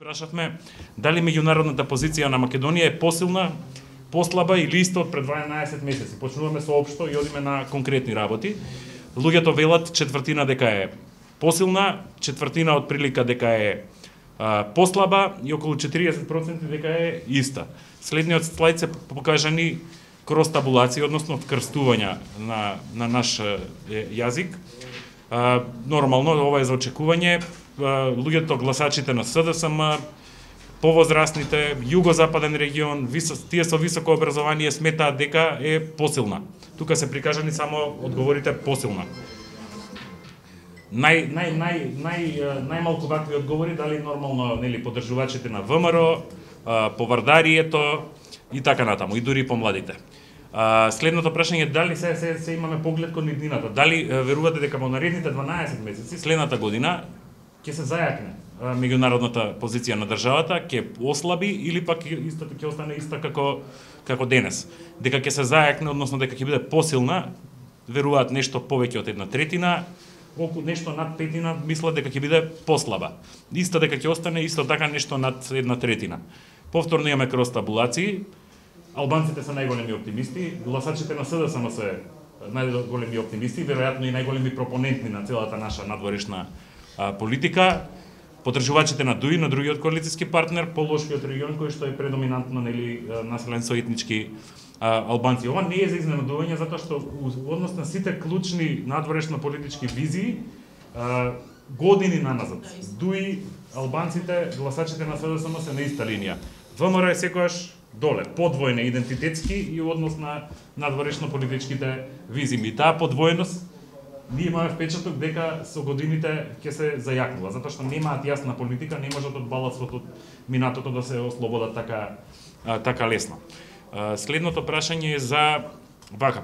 Прашавме дали меѓународната позиција на Македонија е посилна, послаба или исто од пред 12 месеци. Почнуваме со општо и одиме на конкретни работи. Луѓето велат четвртина дека е посилна, четвртина од прилика дека е послаба и околу 40% дека е иста. Следниот слайд се покажани кроз табулација, односно вкрстувања на наш јазик. Нормално, ова е за очекување. Луѓето, гласачите на СДСМ, повозрастните, југозападен регион, тие со високо образование сметаат дека е посилна. Тука се прикажани само одговорите посилна. Најмалку вакви одговори дали нормално, нели, поддржувачите на ВМРО, повардарието и така натаму, и дури помладите. Следното прашање е дали се имаме поглед кон иднината, дали верувате дека во наредните 12 месеци следната година ќе се зајакне меѓународната позиција на државата, ќе ослаби или пак истото ќе остане иста како денес. Дека ќе се зајакне, односно дека ќе биде посилна, веруваат нешто повеќе од 1/3, околу нешто над 1/5 мислат дека ќе биде послаба. Исто дека ќе остане исто така нешто над 1/3. Повторно имаме кроз табулации. Албанците се најголеми оптимисти, гласачите на СДСМ се најголеми оптимисти, веројатно и најголеми пропоненти на целата наша надворешна политика. Поддржувачите на ДУИ, на другиот коалициски партнер, полошкиот регион кој што е предоминантно, нели, населен со етнички албанци. Ова не е за изненадување затоа што во однос на сите клучни надворешно политички визии години наназад ДУИ, албанците, гласачите на СДСМ се на иста линија. ВМРО е секогаш доле, подвојне идентитетски и однос на надворешно политичките визии. Таа подвојност ние имаме впечаток дека со годините ќе се зајакнува, затоа што немаат јасна политика, не можат од баластот од минатото да се ослободат така лесно. Следното прашање е за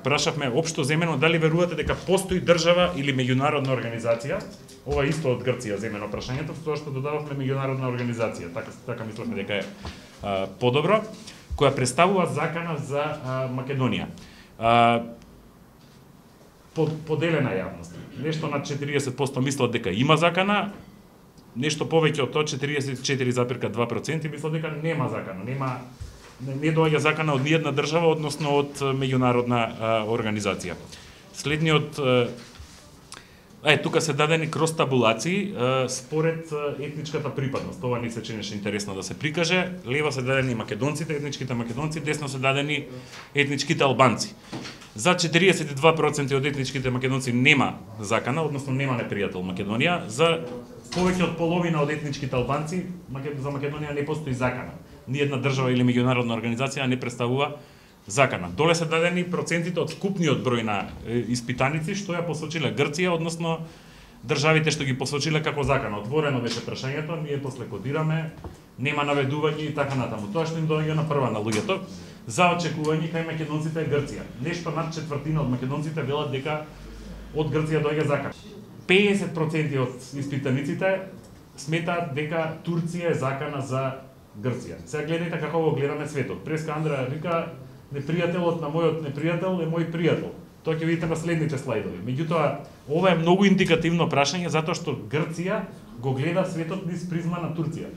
прашавме општо земено дали верувате дека постои држава или меѓународна организација. Ова е исто од Грција земено прашањето, тоа што додававме меѓународна организација. Така мислевме дека е подобро, која представува закана за Македонија. Поделена јавност. Нешто над 40% мислат дека има закана, нешто повеќе од тоа, 44,2% мислат дека нема закана, не доаѓа закана од ниедна држава, односно од меѓународна организација. Следниот тука се дадени кроз табулации според етничката припадност. Ова ни се чинеше интересно да се прикаже. Лево се дадени македонците, етничките македонци, десно се дадени етничките албанци. За 42% од етничките македонци нема закана, односно нема непријател Македонија. За повеќе од половина од етничките албанци за Македонија не постои закана. Ниедна држава или меѓународна организација не представува закана. Доле се дадени процентите од вкупниот број на испитаници што ја посочиле Грција, односно државите што ги посочиле како закана. Отворено беше прашањето, ние после кодираме, нема наведување и така натаму. Тоа што им доаѓа на прва на луѓето, за очекување кај македонците е Грција. Нешто над четвртина од македонците велат дека од Грција доаѓа закан. 50% од испитаниците сметаат дека Турција е закана за Грција. Сега гледајте како го гледаме светот. Преска Андреа вика непријателот на мојот непријател е мој пријател. Тоа ќе видите на следните слайдови. Меѓутоа, ова е многу индикативно прашање затоа што Грција го гледа светот низ призма на Турција.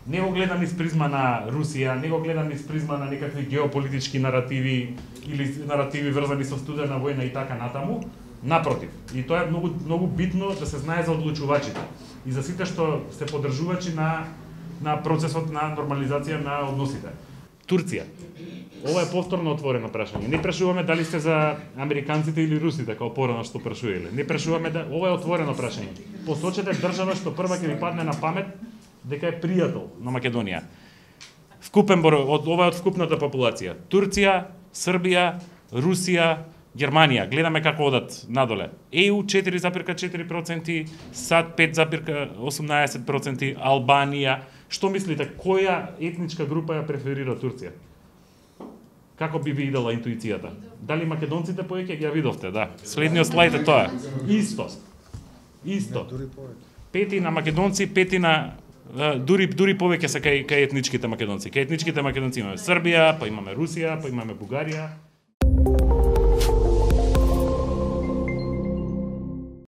Не го гледа низ призма на Русија, не го гледа низ призма на некакви геополитички наративи или наративи врзани со студена војна и така натаму. Напротив, и тоа е многу битно да се знае за одлучувачите и за сите што се поддржувачи на процесот на нормализација на односите. Турција. Ова е повторно отворено прашање. Не прашуваме дали сте за американците или русите, како порано што прашувале. Не прашуваме ова е отворено прашање. Посочете држава што прва ќе ви падне на памет дека е пријател на Македонија. Вкупен број ова е од вкупната популација. Турција, Србија, Русија, Германија, гледаме како одат надоле. ЕУ 4,4%, САД 5,18%, Албанија. Што мислите, која етничка група ја преферира Турција? Како би ви идела интуицијата? Дали македонците повеќе ги ја видовте, да. Следниот слайд е тоа. Исто. Пети на македонци, пети на дури повеќе се кај етничките македонци. Кај етничките македонци имаме Србија, па имаме Русија, па имаме Бугарија.